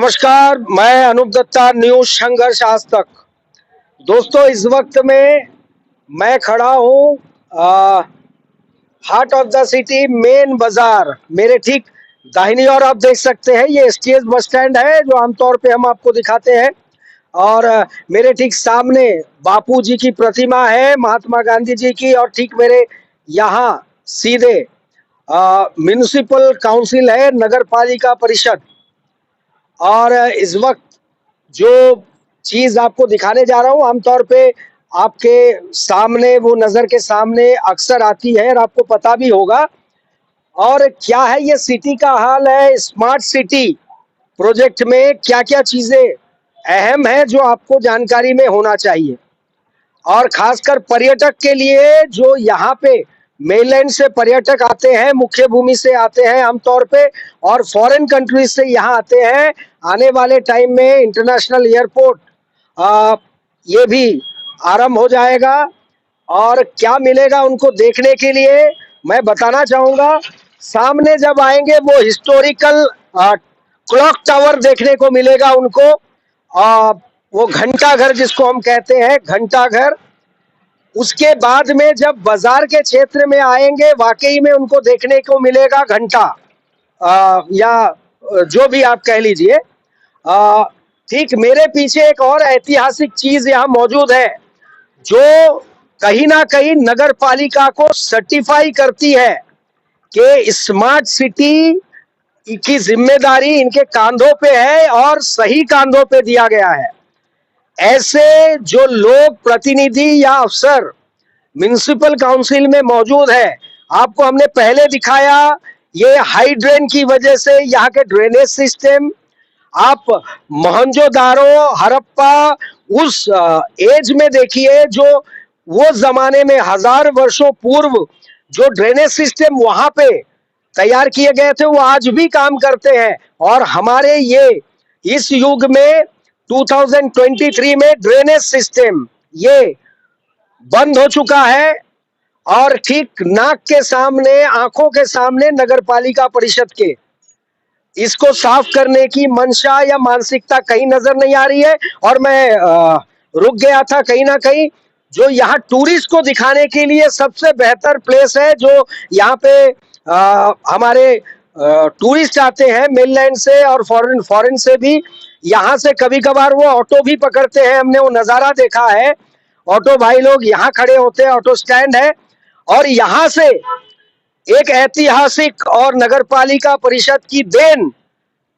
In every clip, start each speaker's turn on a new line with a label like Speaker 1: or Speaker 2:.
Speaker 1: नमस्कार, मैं अनूप दत्ता, न्यूज संघर्ष आज तक। दोस्तों, इस वक्त में मैं खड़ा हूँ heart of the city, main बाजार। मेरे ठीक दाहिनी ओर आप देख सकते हैं, ये एसटीएस बस स्टैंड है जो आमतौर पे हम आपको दिखाते हैं। और मेरे ठीक सामने बापू जी की प्रतिमा है, महात्मा गांधी जी की। और ठीक मेरे यहाँ सीधे म्युनिसिपल काउंसिल है, नगर पालिका परिषद। और इस वक्त जो चीज आपको दिखाने जा रहा हूँ, आमतौर पे आपके सामने, वो नजर के सामने अक्सर आती है और आपको पता भी होगा। और क्या है, ये सिटी का हाल है। स्मार्ट सिटी प्रोजेक्ट में क्या क्या चीजें अहम है जो आपको जानकारी में होना चाहिए। और खासकर पर्यटक के लिए, जो यहाँ पे मेनलैंड से पर्यटक आते हैं, मुख्य भूमि से आते हैं आमतौर पे, और फॉरेन कंट्रीज से यहाँ आते हैं। आने वाले टाइम में इंटरनेशनल एयरपोर्ट ये भी आरंभ हो जाएगा। और क्या मिलेगा उनको देखने के लिए, मैं बताना चाहूंगा। सामने जब आएंगे, वो हिस्टोरिकल क्लॉक टावर देखने को मिलेगा उनको। वो घंटा घर जिसको हम कहते हैं, घंटा घर। उसके बाद में जब बाजार के क्षेत्र में आएंगे, वाकई में उनको देखने को मिलेगा घंटा, या जो भी आप कह लीजिए। ठीक मेरे पीछे एक और ऐतिहासिक चीज यहाँ मौजूद है, जो कहीं ना कहीं नगर पालिका को सर्टिफाई करती है कि स्मार्ट सिटी की जिम्मेदारी इनके कांधों पे है और सही कांधों पे दिया गया है। ऐसे जो लोग, प्रतिनिधि या अफसर म्युनिसिपल काउंसिल में मौजूद है, आपको हमने पहले दिखाया, ये हाई ड्रेन की वजह से यहाँ के ड्रेनेज सिस्टम, आप मोहनजोदारो, हड़प्पा उस एज में देखिए, जो वो जमाने में 1000 वर्षों पूर्व जो ड्रेनेज सिस्टम वहां पे तैयार किए गए थे, वो आज भी काम करते हैं। और हमारे ये इस युग में 2023 में ड्रेनेज सिस्टम ये बंद हो चुका है। और ठीक नाक के सामने, आंखों के सामने नगर पालिका परिषद के इसको साफ करने की मंशा या मानसिकता कहीं नजर नहीं आ रही है। और मैं रुक गया था कहीं ना कहीं, जो यहाँ टूरिस्ट को दिखाने के लिए सबसे बेहतर प्लेस है, जो यहाँ पे हमारे टूरिस्ट आते हैं मेनलैंड से और फॉरेन से भी। यहाँ से कभी कभार वो ऑटो भी पकड़ते हैं, हमने वो नज़ारा देखा है। ऑटो भाई लोग यहाँ खड़े होते हैं, ऑटो स्टैंड है। और यहाँ से एक ऐतिहासिक और नगरपालिका परिषद की देन,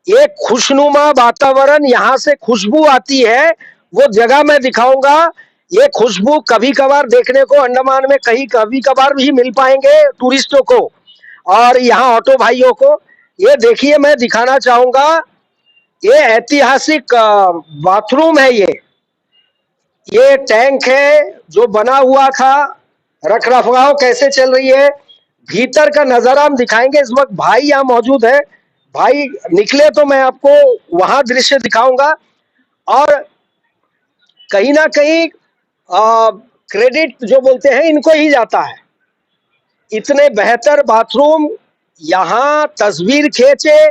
Speaker 1: एक खुशनुमा वातावरण, यहाँ से खुशबू आती है। वो जगह मैं दिखाऊंगा। ये खुशबू कभी कभार देखने को अंडमान में कहीं कभी कभार भी मिल पाएंगे टूरिस्टों को और यहाँ ऑटो भाइयों को। ये देखिए, मैं दिखाना चाहूंगा, ये ऐतिहासिक बाथरूम है। ये टैंक है जो बना हुआ था, रख रखाव कैसे चल रही है, भीतर का नजारा हम दिखाएंगे। इस वक्त भाई यहाँ मौजूद है, भाई निकले तो मैं आपको वहां दृश्य दिखाऊंगा। और कहीं ना कहीं क्रेडिट जो बोलते हैं इनको ही जाता है। इतने बेहतर बाथरूम, यहाँ तस्वीर खींचे,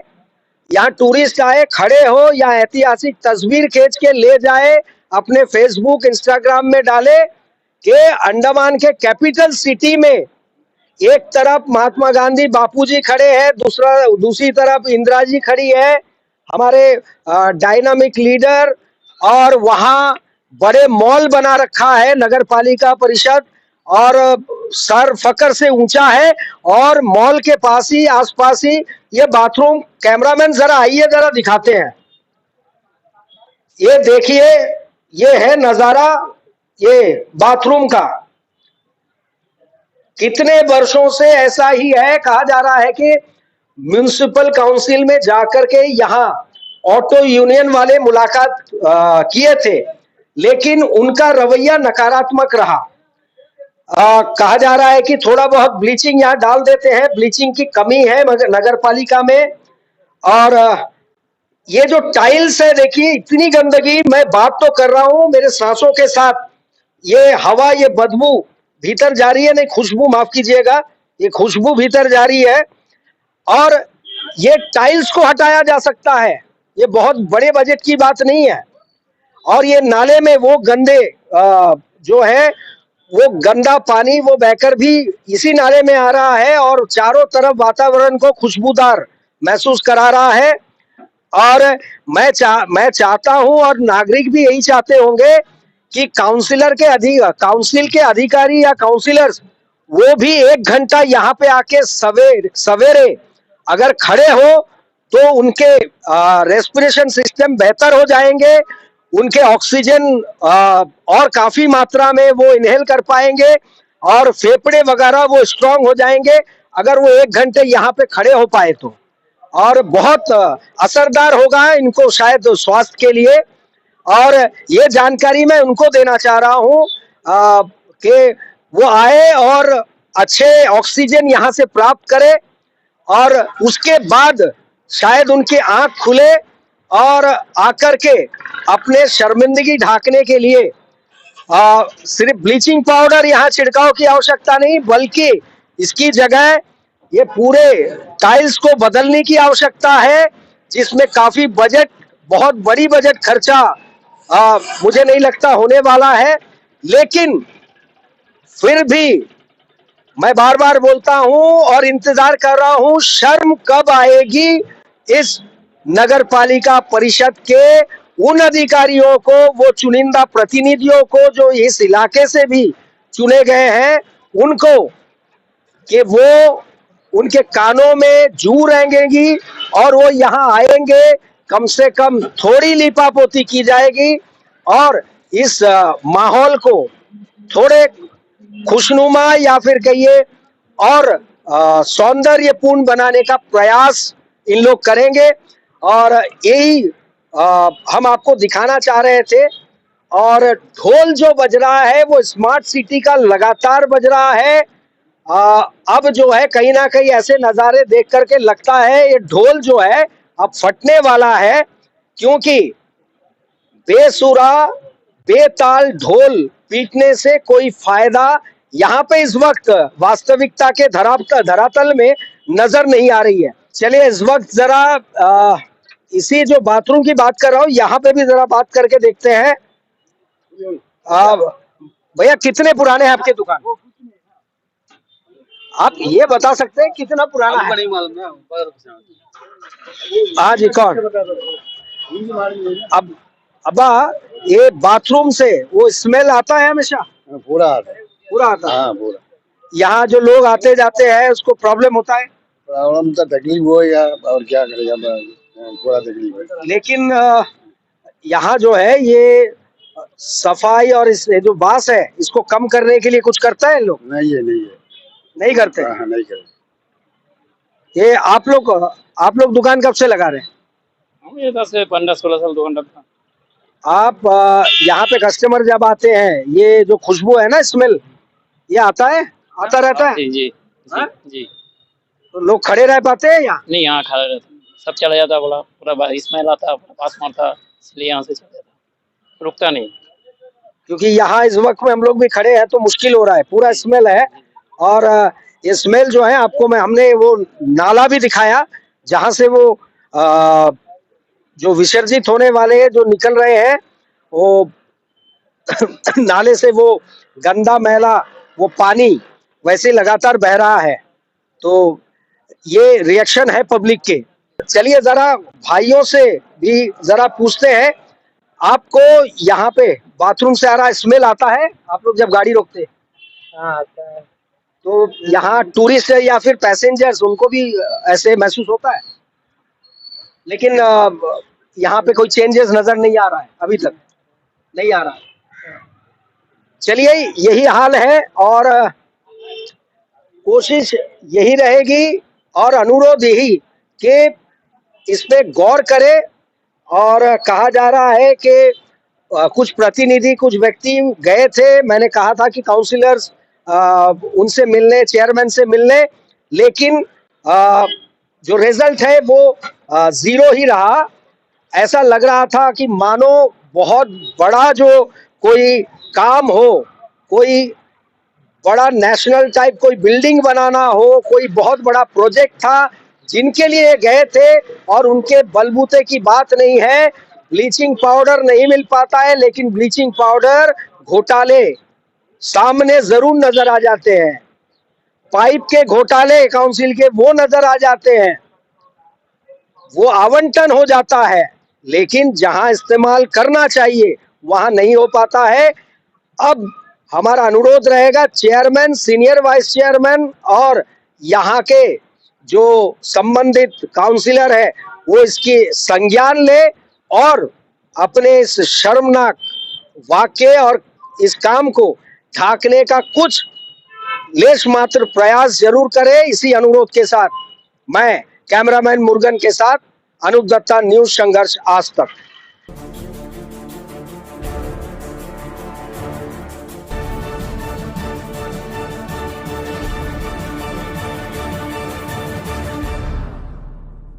Speaker 1: यहाँ टूरिस्ट आए, खड़े हो या ऐतिहासिक तस्वीर खींच के ले जाए, अपने फेसबुक इंस्टाग्राम में डाले कि अंडमान के कैपिटल सिटी में एक तरफ महात्मा गांधी बापूजी खड़े हैं, दूसरी तरफ इंदिरा जी खड़ी है, हमारे डायनामिक लीडर। और वहाँ बड़े मॉल बना रखा है नगर पालिका परिषद, और सर फकर से ऊंचा है। और मॉल के पास ही, आसपास ही ये बाथरूम। कैमरामैन जरा आइए, जरा दिखाते हैं। ये देखिए, ये है नजारा ये बाथरूम का। कितने वर्षों से ऐसा ही है। कहा जा रहा है कि म्युनिसिपल काउंसिल में जाकर के यहाँ ऑटो यूनियन वाले मुलाकात किए थे, लेकिन उनका रवैया नकारात्मक रहा। कहा जा रहा है कि थोड़ा बहुत ब्लीचिंग यहाँ डाल देते हैं, ब्लीचिंग की कमी है नगर पालिका में। और ये जो टाइल्स है, देखिए इतनी गंदगी। मैं बात तो कर रहा हूँ मेरे सांसों के साथ, ये हवा, ये बदबू भीतर जा रही है, नहीं खुशबू, माफ कीजिएगा, ये खुशबू भीतर जा रही है। और ये टाइल्स को हटाया जा सकता है, ये बहुत बड़े बजट की बात नहीं है। और ये नाले में वो गंदे जो है वो गंदा पानी वो बहकर भी इसी नाले में आ रहा है और चारों तरफ वातावरण को खुशबूदार महसूस करा रहा है। और मैं चाहता हूं और नागरिक भी यही चाहते होंगे कि काउंसिल के अधिकारी या काउंसिलर्स वो भी 1 घंटा यहाँ पे आके सवेरे अगर खड़े हो तो उनके रेस्पिरेशन सिस्टम बेहतर हो जाएंगे, उनके ऑक्सीजन और काफी मात्रा में वो इनहेल कर पाएंगे और फेफड़े वगैरह वो स्ट्रांग हो जाएंगे अगर वो 1 घंटे यहाँ पे खड़े हो पाए तो। और बहुत असरदार होगा इनको शायद स्वास्थ्य के लिए। और ये जानकारी मैं उनको देना चाह रहा हूँ कि वो आए और अच्छे ऑक्सीजन यहाँ से प्राप्त करे और उसके बाद शायद उनकी आंख खुले और आकर के अपने शर्मिंदगी ढाकने के लिए सिर्फ ब्लीचिंग पाउडर यहाँ छिड़काव की आवश्यकता नहीं, बल्कि इसकी जगह ये पूरे टाइल्स को बदलने की आवश्यकता है, जिसमें काफी बजट, बहुत बड़ी बजट खर्चा मुझे नहीं लगता होने वाला है। लेकिन फिर भी मैं बार बार बोलता हूं और इंतजार कर रहा हूं शर्म कब आएगी इस नगर पालिका परिषद के उन अधिकारियों को, वो चुनिंदा प्रतिनिधियों को जो इस इलाके से भी चुने गए हैं उनको, कि वो उनके कानों में जू रेंगेगी और वो यहाँ आएंगे, कम से कम थोड़ी लीपापोती की जाएगी और इस माहौल को थोड़े खुशनुमा या फिर कहिए और सौंदर्यपूर्ण बनाने का प्रयास इन लोग करेंगे। और यही हम आपको दिखाना चाह रहे थे। और ढोल जो बज रहा है वो स्मार्ट सिटी का लगातार बज रहा है। अब जो है कहीं ना कहीं ऐसे नज़ारे देख करके लगता है ये ढोल जो है अब फटने वाला है, क्योंकि बेसुरा बेताल ढोल पीटने से कोई फायदा यहाँ पे इस वक्त वास्तविकता के धरातल में नजर नहीं आ रही है। चलिए इस वक्त जरा इसी जो बाथरूम की बात कर रहा हूँ यहाँ पे भी जरा बात करके देखते हैं। भैया कितने पुराने हैं आपके दुकान? आप ये बता सकते हैं कितना पुराना है? नहीं मालूम है। हाँ जी, कौन? अब अब्बा ये बाथरूम से वो स्मेल आता है हमेशा?
Speaker 2: पूरा आता है।
Speaker 1: पूरा आता है?
Speaker 2: हाँ पूरा।
Speaker 1: यहाँ जो लोग आते जाते हैं उसको प्रॉब्लम होता है?
Speaker 2: प्रॉब्लम तो तकलीफ हो या और क्या करेगा, पूरा तकलीफ है।
Speaker 1: लेकिन यहाँ जो है ये सफाई और इस जो बास है इसको कम करने के लिए कुछ करता है लोग?
Speaker 2: नहीं है, नहीं है,
Speaker 1: नहीं करते?
Speaker 2: हाँ नहीं करते।
Speaker 1: ये आप लोग दुकान कब से लगा रहे हैं?
Speaker 3: ये 10 से 15-16 साल दुकान रखा।
Speaker 1: आप यहाँ पे कस्टमर जब आते हैं ये जो खुशबू है ना, स्मेल, ये आता रहता है?
Speaker 3: जी जी
Speaker 1: हाँ?
Speaker 3: जी।
Speaker 1: तो लोग खड़े रह पाते हैं यहाँ?
Speaker 3: नहीं, यहाँ खड़ा रहता, सब चला जाता, बोला पूरा स्मेल आता, पास मारता, इसलिए यहाँ से चला जाता, रुकता नहीं।
Speaker 1: क्योंकि यहाँ इस वक्त में हम लोग भी खड़े हैं तो मुश्किल हो रहा है, पूरा स्मेल है। और ये स्मेल जो है आपको हमने वो नाला भी दिखाया जहाँ से वो जो विसर्जित होने वाले जो निकल रहे हैं वो नाले से वो गंदा मैला वो पानी वैसे लगातार बह रहा है। तो ये रिएक्शन है पब्लिक के। चलिए जरा भाइयों से भी जरा पूछते हैं, आपको यहाँ पे बाथरूम से आ रहा स्मेल आता है आप लोग जब गाड़ी रोकते हैं?
Speaker 4: हाँ आता है।
Speaker 1: तो यहाँ टूरिस्ट या फिर पैसेंजर्स उनको भी ऐसे महसूस होता है? लेकिन यहाँ पे कोई चेंजेस नजर नहीं आ रहा है, अभी तक नहीं आ रहा है। चलिए यही हाल है और कोशिश यही रहेगी और अनुरोध यही कि इस पे गौर करें। और कहा जा रहा है कि कुछ प्रतिनिधि, कुछ व्यक्ति गए थे, मैंने कहा था कि काउंसिलर्स उनसे मिलने, चेयरमैन से मिलने, लेकिन जो रिजल्ट है वो 0 ही रहा। ऐसा लग रहा था कि मानो बहुत बड़ा जो कोई काम हो, कोई बड़ा नेशनल टाइप कोई बिल्डिंग बनाना हो, कोई बहुत बड़ा प्रोजेक्ट था, जिनके लिए गए थे और उनके बलबूते की बात नहीं है। ब्लीचिंग पाउडर नहीं मिल पाता है, लेकिन ब्लीचिंग पाउडर घोटाले सामने जरूर नजर आ जाते हैं। पाइप के घोटाले काउंसिल के वो नजर आ जाते हैं, वो आवंटन हो जाता है, लेकिन जहां इस्तेमाल करना चाहिए वहां नहीं हो पाता है। अब हमारा अनुरोध रहेगा चेयरमैन, सीनियर वाइस चेयरमैन और यहाँ के जो संबंधित काउंसिलर है वो इसकी संज्ञान ले और अपने इस शर्मनाक वाक्य और इस काम को ढांकने का कुछ लेश मात्र प्रयास जरूर करे। इसी अनुरोध के साथ मैं कैमरामैन मुर्गन के साथ अनूप दत्ता, न्यूज संघर्ष आज तक।